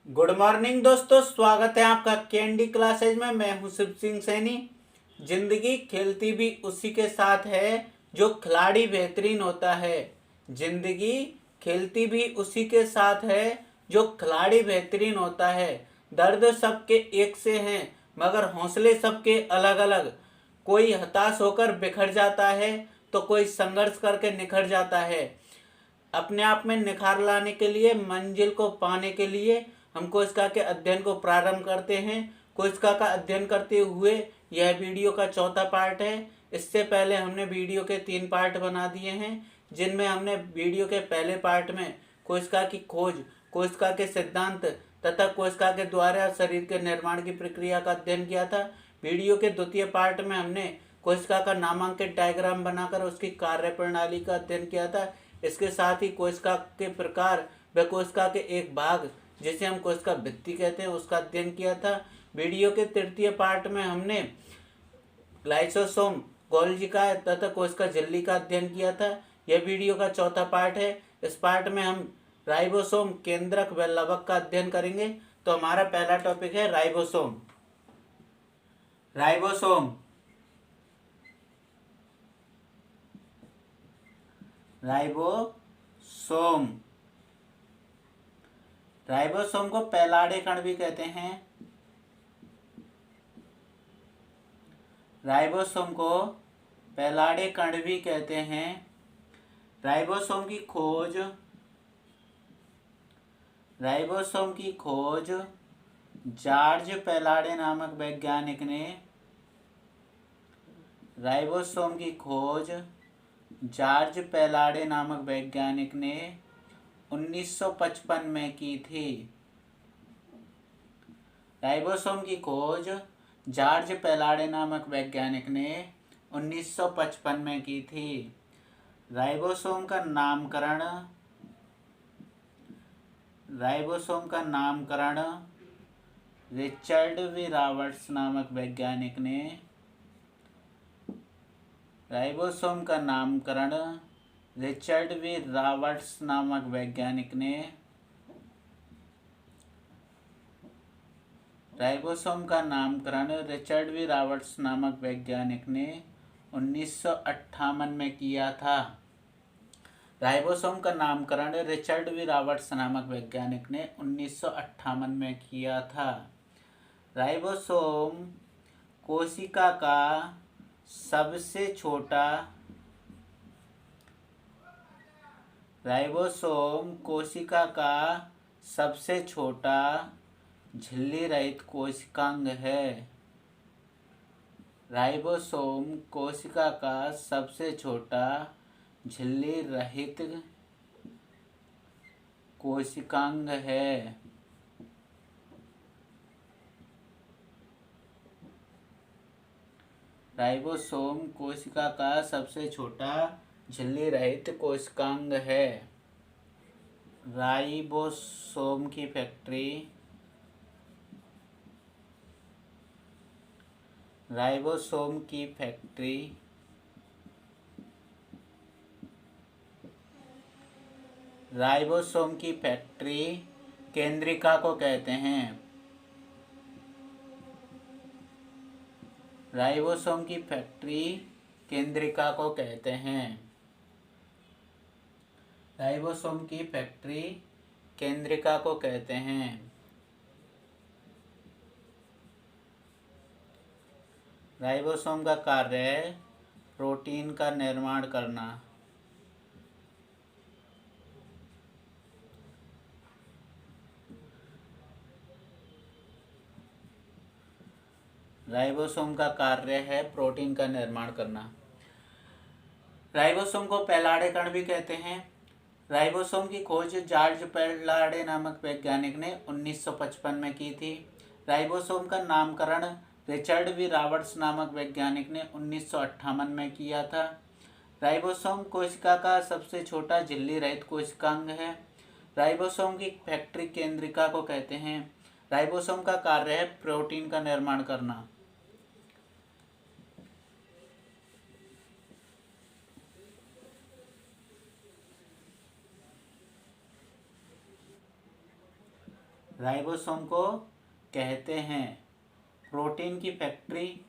Good morning दोस्तों, स्वागत है आपका कैंडी क्लासेज में। मैं हूं शिव सिंह सैनी। जिंदगी खेलती भी उसी के साथ है जो खिलाड़ी बेहतरीन होता है। जिंदगी खेलती भी उसी के साथ है जो खिलाड़ी बेहतरीन होता है। दर्द सबके एक से हैं मगर हौसले सबके अलग अलग। कोई हताश होकर बिखर जाता है तो कोई संघर्ष करके निखर जाता है। अपने आप में निखार लाने के लिए, मंजिल को पाने के लिए हम कोशिका के अध्ययन को प्रारंभ करते हैं। कोशिका का अध्ययन करते हुए यह वीडियो का चौथा पार्ट है। इससे पहले हमने वीडियो के 3 पार्ट बना दिए हैं, जिनमें हमने वीडियो के पहले पार्ट में कोशिका की खोज, कोशिका के सिद्धांत तथा कोशिका के द्वारा शरीर के निर्माण की प्रक्रिया का अध्ययन किया था। वीडियो के द्वितीय पार्ट में हमने कोशिका का नामांकित डायग्राम बनाकर उसकी कार्य प्रणाली का अध्ययन किया था। इसके साथ ही कोशिका के प्रकार व कोशिका के एक भाग, जिसे हम कोशिका भित्ति कहते हैं, उसका अध्ययन किया था। वीडियो के तृतीय पार्ट में हमने लाइसोसोम, गोल्गी तथा कोशिका झिल्ली का अध्ययन किया था। यह वीडियो का चौथा पार्ट है। इस पार्ट में हम राइबोसोम, केंद्रक व लवक का अध्ययन करेंगे। तो हमारा पहला टॉपिक है राइबोसोम। राइबोसोम राइबोसोम राइबोसोम को पैलाडे कण भी कहते हैं। राइबोसोम को पैलाडे कण भी कहते हैं। राइबोसोम की खोज जॉर्ज पैलाडे नामक वैज्ञानिक ने राइबोसोम की खोज जॉर्ज पैलाडे नामक वैज्ञानिक ने 1955 में की थी। राइबोसोम की खोज जॉर्ज पैलाडे नामक वैज्ञानिक ने 1955 में की थी। राइबोसोम का नामकरण रिचर्ड वी रॉबर्ट्स नामक वैज्ञानिक ने राइबोसोम का नामकरण रिचर्ड वी रॉबर्ट्स नामक वैज्ञानिक ने राइबोसोम का नामकरण रिचर्ड वी रॉबर्ट्स नामक वैज्ञानिक ने 1958 में किया था। राइबोसोम का नामकरण रिचर्ड वी रॉबर्ट्स नामक वैज्ञानिक ने 1958 में किया था। राइबोसोम कोशिका का सबसे छोटा झिल्ली रहित कोशिकांग है। राइबोसोम कोशिका का सबसे छोटा झिल्ली रहित कोशिकांग है। राइबोसोम कोशिका का सबसे छोटा झिल्ली रहित कोशिकांग है। राइबोसोम की फैक्ट्री केंद्रिका को कहते हैं। राइबोसोम की फैक्ट्री केंद्रिका को कहते हैं। राइबोसोम की फैक्ट्री केंद्रिका को कहते हैं। राइबोसोम का कार्य है प्रोटीन का निर्माण करना। राइबोसोम का कार्य है प्रोटीन का निर्माण करना। राइबोसोम को पैलाडे कण भी कहते हैं। राइबोसोम की खोज जॉर्ज पैलाडे नामक वैज्ञानिक ने 1955 में की थी। राइबोसोम का नामकरण रिचर्ड वी रॉबर्ट्स नामक वैज्ञानिक ने 1958 में किया था। राइबोसोम कोशिका का सबसे छोटा झिल्ली रहित कोशिकांग है। राइबोसोम की फैक्ट्री केंद्रिका को कहते हैं। राइबोसोम का कार्य है प्रोटीन का निर्माण करना। राइबोसोम को कहते हैं प्रोटीन की फैक्ट्री।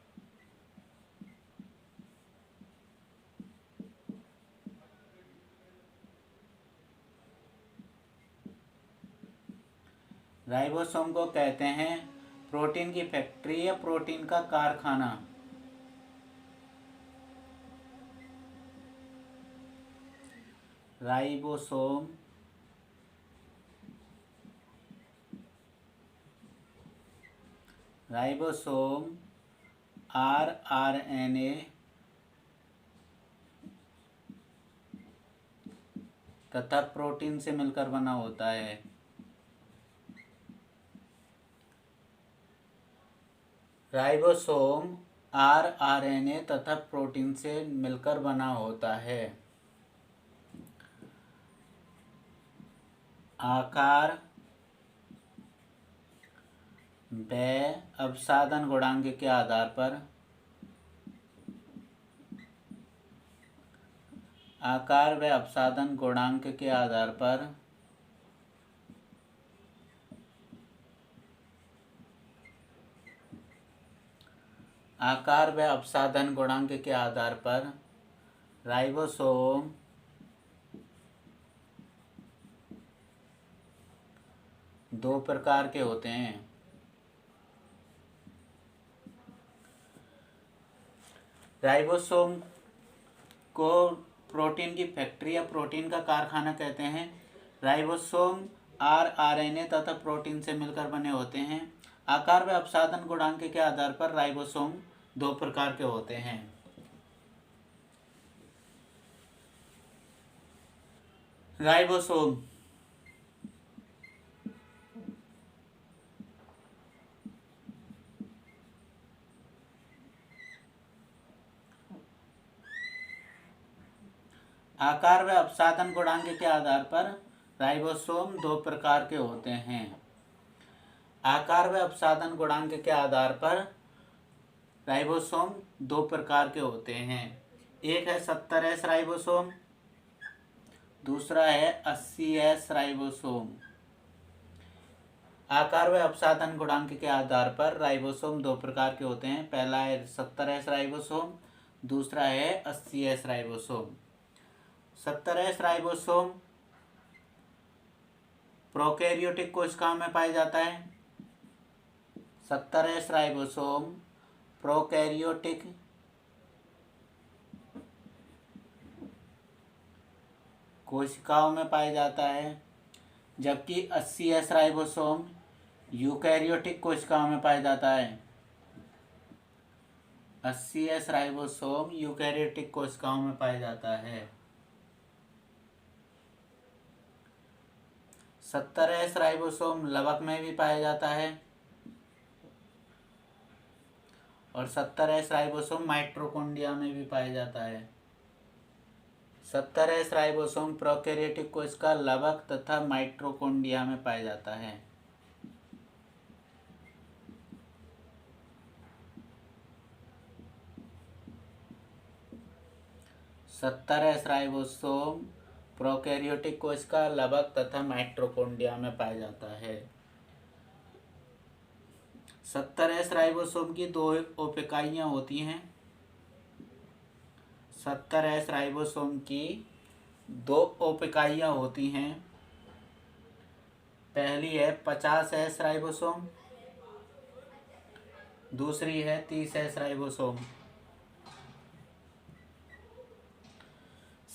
राइबोसोम को कहते हैं प्रोटीन की फैक्ट्री या प्रोटीन का कारखाना। राइबोसोम आरएनए तथा प्रोटीन से मिलकर बना होता है। राइबोसोम आरएनए तथा प्रोटीन से मिलकर बना होता है। आकार व अपसादन गुणांक के आधार पर आकार व अपसादन गुणांक के आधार पर आकार व अपसादन गुणांक के आधार पर राइबोसोम दो प्रकार के होते हैं। राइबोसोम को प्रोटीन की फैक्ट्री या प्रोटीन का कारखाना कहते हैं। राइबोसोम आरएनए तथा प्रोटीन से मिलकर बने होते हैं। आकार व अपसादन गुणांक के आधार पर राइबोसोम दो प्रकार के होते हैं। राइबोसोम आकार व अपसादन गुणांक के आधार पर राइबोसोम दो प्रकार के होते हैं। आकार व अपसादन गुणांक के आधार पर राइबोसोम दो प्रकार के होते हैं। एक है 70S राइबोसोम, दूसरा है 80S राइबोसोम। आकार व अपसादन गुणांक के आधार पर राइबोसोम दो प्रकार के होते हैं। पहला है 70S राइबोसोम, दूसरा है 80S ribosome. 70S ribosome prokaryotic कोशिकाओं में पाया जाता है। 70S राइबोसोम प्रोकैरियोटिक कोशिकाओं में पाया जाता है, जबकि 80S राइबोसोम यूकैरियोटिक कोशिकाओं में पाया जाता है। 80S राइबोसोम यूकैरियोटिक कोशिकाओं में पाया जाता है। 70S राइबोसोम लवक में भी पाया जाता है और 70S राइबोसोम माइटोकॉन्ड्रिया में भी पाया जाता है। 70S राइबोसोम प्रोकैरियोटिक कोशिका लवक तथा माइटोकॉन्ड्रिया में पाया जाता है। 70S राइबोसोम प्रोकैरियोटिक कोशिका लवक तथा माइटोकॉन्ड्रिया में पाया जाता है। 70S राइबोसोम की दो उप-इकाइयाँ होती हैं। 70S राइबोसोम की दो उप-इकाइयाँ होती हैं। पहली है 50S राइबोसोम, दूसरी है 30S राइबोसोम।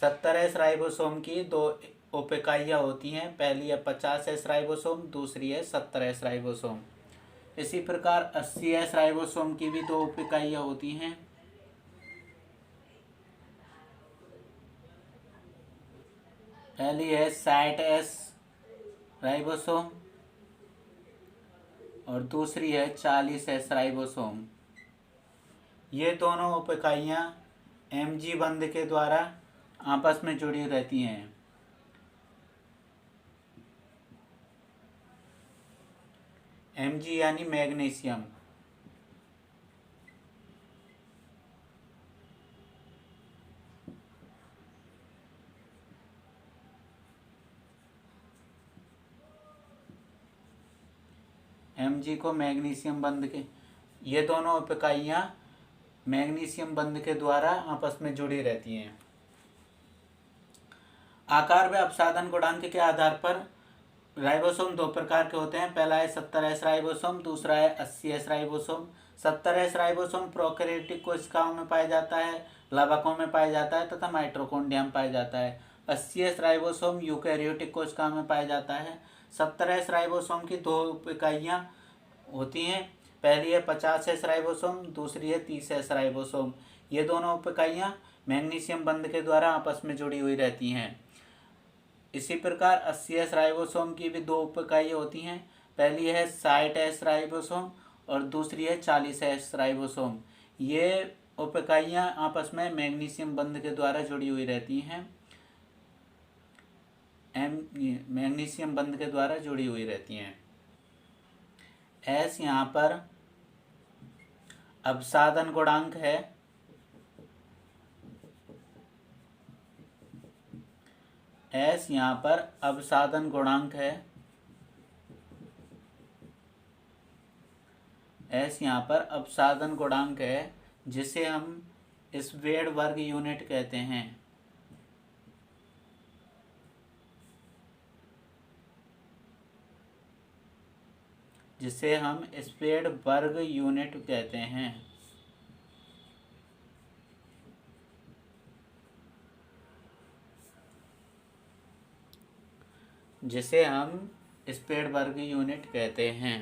70S राइबोसोम की दो उप-इकाइयाँ होती हैं। पहली है 50S राइबोसोम, दूसरी है 70S राइबोसोम। इसी प्रकार 80S राइबोसोम की भी दो उप-इकाइयाँ होती हैं। पहली है 60S राइबोसोम और दूसरी है 40S राइबोसोम। ये दोनों उप-इकाइयाँ mg बंध के द्वारा आपस में जुड़ी रहती हैं। mg यानी मैग्नीशियम। Mg को मैग्नीशियम बंध के, ये दोनों उप इकाइयाँ मैग्नीशियम बंध के द्वारा आपस में जुड़ी रहती हैं। आकार व अपसाधन गुणांक के आधार पर राइबोसोम दो प्रकार के होते हैं। पहला है 70S राइबोसोम, दूसरा है 80S ribosome. 70S ribosome prokaryotic कोशिकाओं में पाया जाता है, लाभकों में पाया जाता है तथा माइटोकॉन्ड्रिया में पाया जाता है। 80S राइबोसोम यूकैरियोटिक कोशिकाओं में पाया जाता है। 70S राइबोसोम की दो उप इकाइयाँ होती हैं। पहली है 50S राइबोसोम, दूसरी है 30S राइबोसोम। ये दोनों उप इकाइयाँ मैग्नीशियम बंध के द्वारा आपस में जुड़ी हुई रहती हैं। इसी प्रकार 80S राइबोसोम की भी दो उप इकाइयाँ होती हैं। पहली है 60S राइबोसोम और दूसरी है 40S राइबोसोम। ये उप इकाइयाँ आपस में मैग्नीशियम बंध के द्वारा जुड़ी हुई रहती हैं। मैग्नीशियम बंध के द्वारा जुड़ी हुई रहती हैं। S यहाँ पर अपसाधन गुणांक है। S यहाँ पर अपसाधन गुणांक है। S यहाँ पर अपसाधन गुणांक है, जिसे हम स्वेड वर्ग यूनिट कहते हैं। जिसे हम स्वेड वर्ग यूनिट कहते हैं। जिसे हम स्वेड वर्ग यूनिट कहते हैं।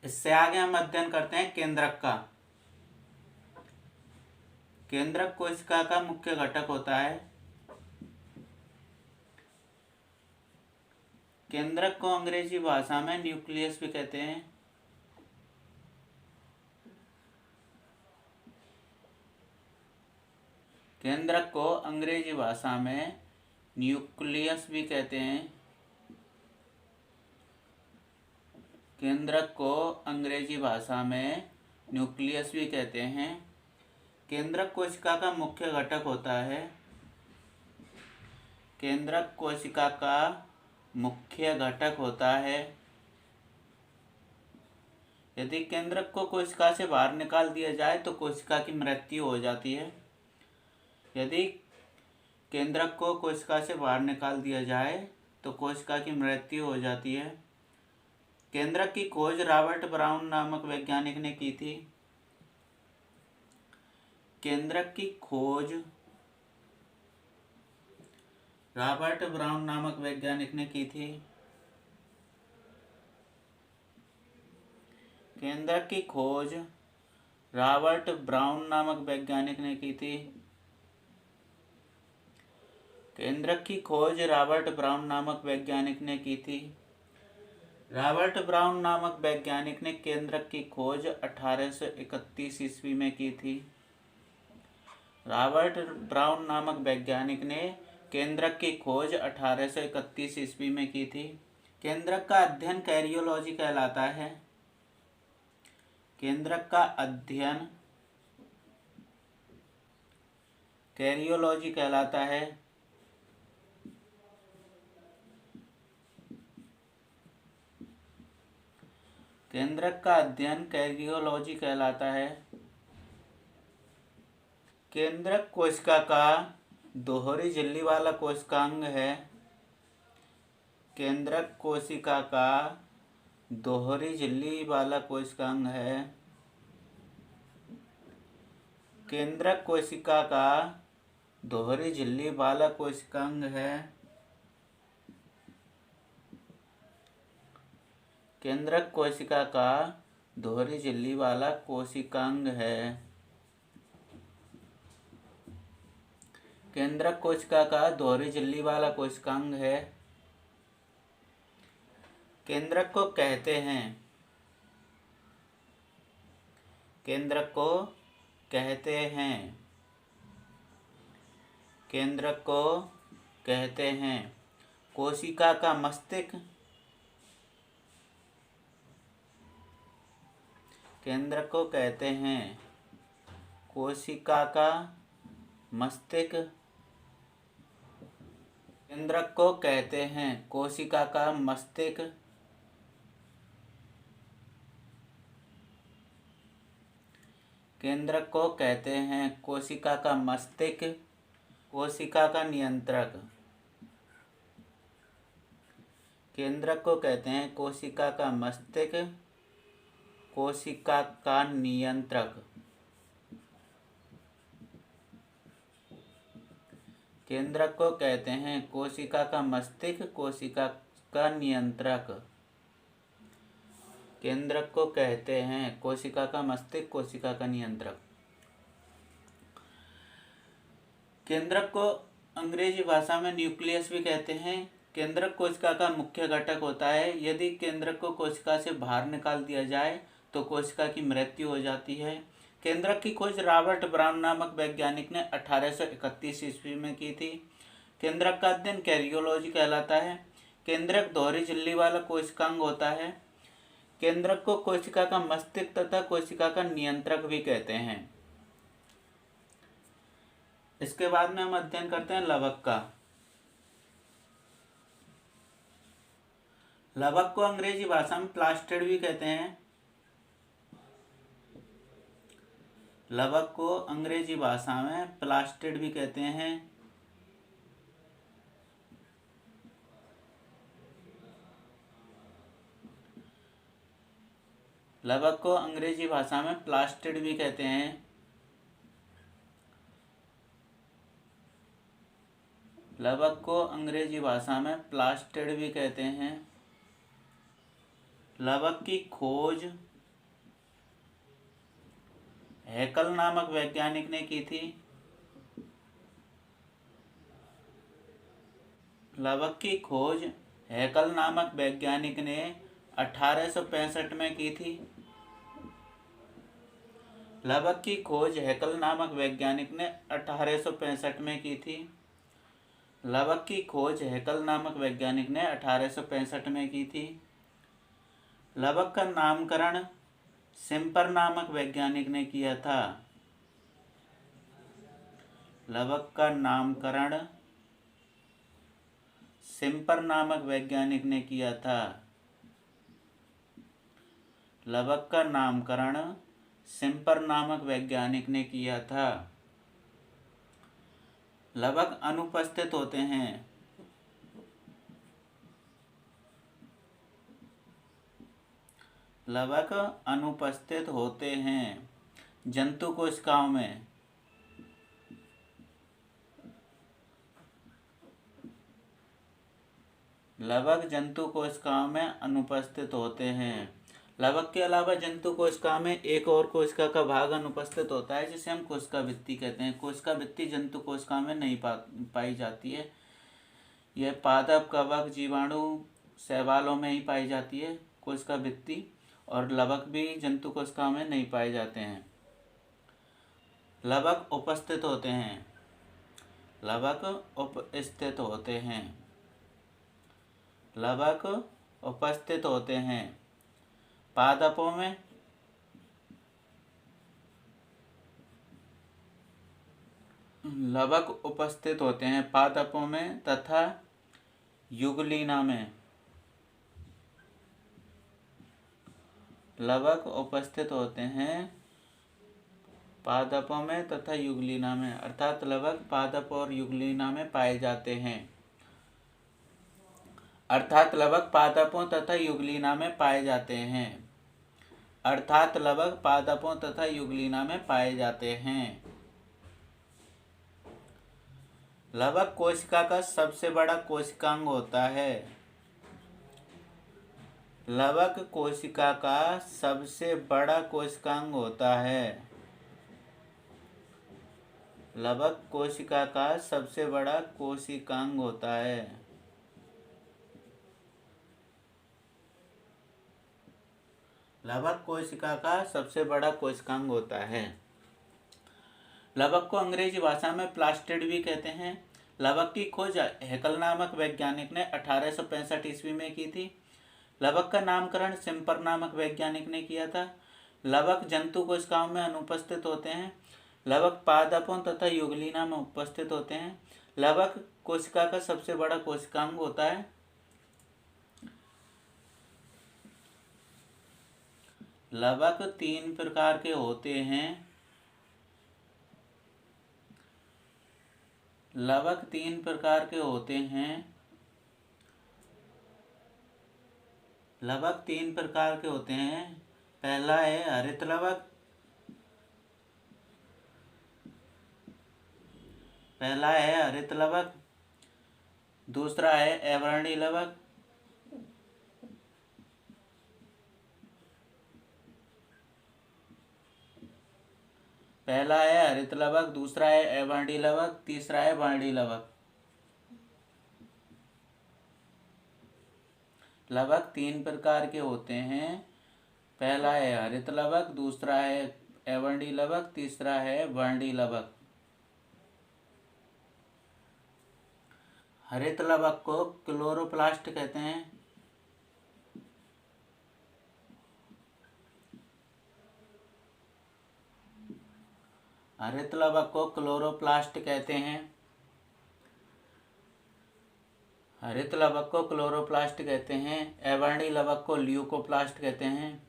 इससे आगे हम अध्ययन करते हैं केंद्रक का। केंद्रक कोशिका का मुख्य घटक होता है। केंद्रक को अंग्रेजी भाषा में न्यूक्लियस भी कहते हैं। केंद्रक को अंग्रेजी भाषा में न्यूक्लियस भी कहते हैं। केंद्रक को अंग्रेजी भाषा में न्यूक्लियस भी कहते हैं। केंद्रक कोशिका का मुख्य घटक होता है। केंद्रक कोशिका का मुख्य घटक होता है। यदि केंद्रक को कोशिका से बाहर निकाल दिया जाए तो कोशिका की मृत्यु हो जाती है। यदि केंद्रक को कोशिका से बाहर निकाल दिया जाए तो कोशिका की मृत्यु हो जाती है। केंद्रक की खोज रॉबर्ट ब्राउन नामक वैज्ञानिक ने की थी। केंद्रक की खोज रॉबर्ट ब्राउन नामक वैज्ञानिक ने की थी। केंद्रक की खोज रॉबर्ट ब्राउन नामक वैज्ञानिक ने की थी। केंद्रक की खोज रॉबर्ट ब्राउन नामक वैज्ञानिक ने की थी। रॉबर्ट ब्राउन नामक वैज्ञानिक ने केंद्रक की खोज 1831 ईस्वी में की थी। रॉबर्ट ब्राउन नामक वैज्ञानिक ने केंद्रक की खोज 1831 ईस्वी में की थी। केंद्रक का अध्ययन कैरियोलॉजी कहलाता है। केंद्रक का अध्ययन कैरियोलॉजी कहलाता है। केंद्रक का अध्ययन कैरियोलॉजी कहलाता है। केंद्रक कोशिका का दोहरी झिल्ली वाला कोशिकांग है। केंद्रक कोशिका का दोहरी झिल्ली वाला कोशिकांग है। केंद्रक कोशिका का दोहरी झिल्ली वाला कोशिकांग है। केंद्रक कोशिका का दोहरी झिल्ली वाला कोशिकांग है। केंद्रक कोशिका का दोहरी झिल्ली वाला कोशिकांग है। केंद्रक को कहते हैं। केंद्रक को कहते हैं। केंद्रक को कहते हैं। कोशिका का मस्तिष्क। केंद्रक को कहते हैं। कोशिका का मस्तिष्क। केंद्रक को कहते हैं। कोशिका का मस्तिष्क। केंद्रक को कहते हैं कोशिका का मस्तिष्क, कोशिका का नियंत्रक। केंद्रक को कहते हैं कोशिका का मस्तिष्क, कोशिका का नियंत्रक। केंद्रक को कहते हैं कोशिका का मस्तिष्क, कोशिका का नियंत्रक। केंद्रक को कहते हैं कोशिका का मस्तिष्क, कोशिका का नियंत्रक। केंद्रक को अंग्रेजी भाषा में न्यूक्लियस भी कहते हैं। केंद्रक कोशिका का मुख्य घटक होता है। यदि केंद्रक को कोशिका से बाहर निकाल दिया जाए तो कोशिका की मृत्यु हो जाती है। केंद्रक की खोज रॉबर्ट ब्राउन नामक वैज्ञानिक ने 1831 ईस्वी में की थी। केंद्रक का अध्ययन कैरियोलॉजी कहलाता है। केंद्रक दोहरी झिल्ली वाला कोशिकांग होता है। केंद्रक को कोशिका का मस्तिष्क तथा कोशिका का नियंत्रक भी कहते हैं। इसके बाद में हम अध्ययन करते हैं लवक का। लवक को अंग्रेजी भाषा में प्लास्टिड भी कहते हैं। लवक को अंग्रेजी भाषा में प्लास्टिड भी कहते हैं। लवक को अंग्रेजी भाषा में प्लास्टिड भी कहते हैं। लवक को अंग्रेजी भाषा में प्लास्टिड भी कहते हैं। लवक की खोज हैकल नामक वैज्ञानिक ने की थी। लवक की खोज हैकल नामक वैज्ञानिक ने 1865 में की थी। लवक की खोज हैकल नामक वैज्ञानिक ने 1865 में की थी। लवक की खोज हैकल नामक वैज्ञानिक ने 1865 में की थी। लवक का नामकरण सिम्पर नामक वैज्ञानिक ने किया था। लवक का नामकरण सिम्पर नामक वैज्ञानिक ने किया था। लवक का नामकरण सिम्पर नामक वैज्ञानिक ने किया था। लवक अनुपस्थित होते हैं। लवक अनुपस्थित होते हैं जंतु कोशिकाओं में। लवक जंतु कोशिकाओं में अनुपस्थित होते हैं। लवक के अलावा जंतु कोशिका में एक और कोशिका का भाग अनुपस्थित होता है जिसे हम कोशिका भित्ति कहते हैं। कोशिका भित्ति जंतु कोशिका में नहीं पाई जाती है। यह पादप, कवक, जीवाणु, शैवालों में ही पाई जाती है कोशिका भित्ति, और लवक भी जंतु कोशिका में नहीं पाए जाते हैं। लवक उपस्थित होते हैं। लवक उपस्थित होते हैं। लवक उपस्थित होते हैं पादपों में, लवक उपस्थित होते हैं पादपों में तथा युगलीना में। लवक उपस्थित होते हैं पादपों में तथा युगलीना में, अर्थात लवक पादप और युगलीना में पाए जाते हैं। अर्थात लवक पादपों तथा युगलीना में पाए जाते हैं। अर्थात लवक पादपों तथा युगलीना में पाए जाते हैं। लवक कोशिका का सबसे बड़ा कोशिकांग होता है। लवक कोशिका का सबसे बड़ा कोशिकांग होता है। लवक कोशिका का सबसे बड़ा कोशिकांग होता है। लवक कोशिका का सबसे बड़ा कोशिकांग होता है। लवक को अंग्रेजी भाषा में प्लास्टिड भी कहते हैं। लवक की खोज हैकल नामक वैज्ञानिक ने 1865 ईस्वी में की थी। लवक का नामकरण सिम्पर नामक वैज्ञानिक ने किया था। लवक जंतु कोशिकाओं में अनुपस्थित होते हैं। लवक पादपों तथा युगलीना में उपस्थित होते हैं। लवक कोशिका का सबसे बड़ा कोशिकांग होता है। लवक 3 प्रकार के होते हैं। लवक तीन प्रकार के होते हैं। लवक तीन प्रकार के होते हैं। पहला है हरित लवक, दूसरा है अवर्णी लवक, पहला है हरित लवक, दूसरा है अवर्णी लवक, तीसरा है वर्णी लवक। लवक तीन प्रकार के होते हैं। पहला है हरित लवक, दूसरा है अवर्णी लवक, तीसरा है वर्णी लवक। हरित लवक को क्लोरोप्लास्ट कहते हैं। हरित लवक को क्लोरोप्लास्ट कहते हैं। हरित लवक को क्लोरोप्लास्ट कहते हैं। अवर्णी लवक को ल्यूकोप्लास्ट कहते हैं।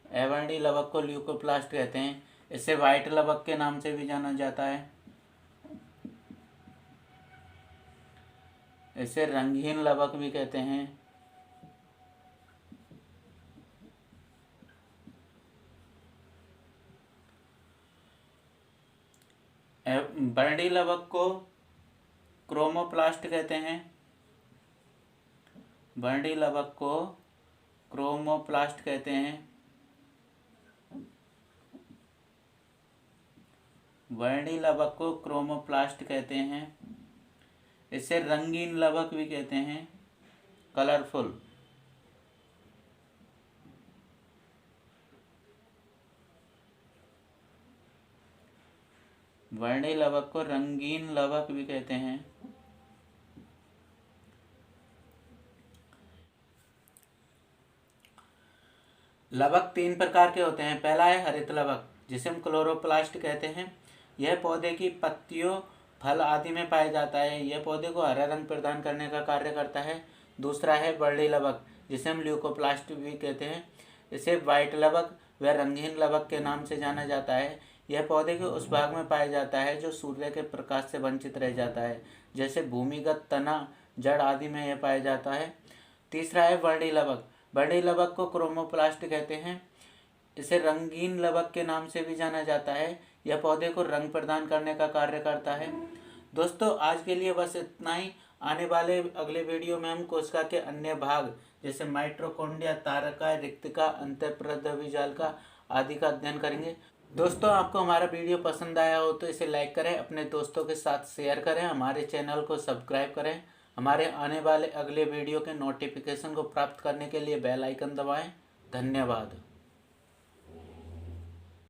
अवर्णी लवक को ल्यूकोप्लास्ट कहते हैं। इसे व्हाइट लवक के नाम से भी जाना जाता है। इसे रंगहीन लवक भी कहते हैं। वर्णी लवक को क्रोमोप्लास्ट कहते हैं। वर्णी लवक को क्रोमोप्लास्ट कहते हैं। वर्णी लवक को क्रोमोप्लास्ट कहते हैं। इसे रंगीन लवक भी कहते हैं, कलरफुल। वर्णी लवक को रंगीन लवक भी कहते हैं। लवक तीन प्रकार के होते हैं। पहला है हरित लवक, जिसे हम क्लोरोप्लास्ट कहते हैं। यह पौधे की पत्तियों, फल आदि में पाया जाता है। यह पौधे को हरा रंग प्रदान करने का कार्य करता है। दूसरा है वर्णी लवक, जिसे हम ल्यूकोप्लास्ट भी कहते हैं। इसे व्हाइट लवक व रंगहीन लवक के नाम से जाना जाता है। यह पौधे के उस भाग में पाया जाता है जो सूर्य के प्रकाश से वंचित रह जाता है, जैसे भूमिगत, तना, जड़ आदि में यह पाया जाता है। तीसरा है वर्णी लवक। वर्णी लवक को क्रोमोप्लास्ट कहते हैं। इसे रंगीन लवक के नाम से भी जाना जाता है। यह पौधे को रंग प्रदान करने का कार्य करता है। दोस्तों, आज के लिए बस इतना ही। आने वाले अगले वीडियो में हम कोशिका के अन्य भाग जैसे माइटोकॉन्ड्रिया, तारका, रिक्तिका, अंतःपृष्ठ जालिका आदि का अध्ययन करेंगे। दोस्तों, आपको हमारा वीडियो पसंद आया हो तो इसे लाइक करें, अपने दोस्तों के साथ शेयर करें, हमारे चैनल को सब्सक्राइब करें। हमारे आने वाले अगले वीडियो के नोटिफिकेशन को प्राप्त करने के लिए बेल आइकन दबाएं। धन्यवाद।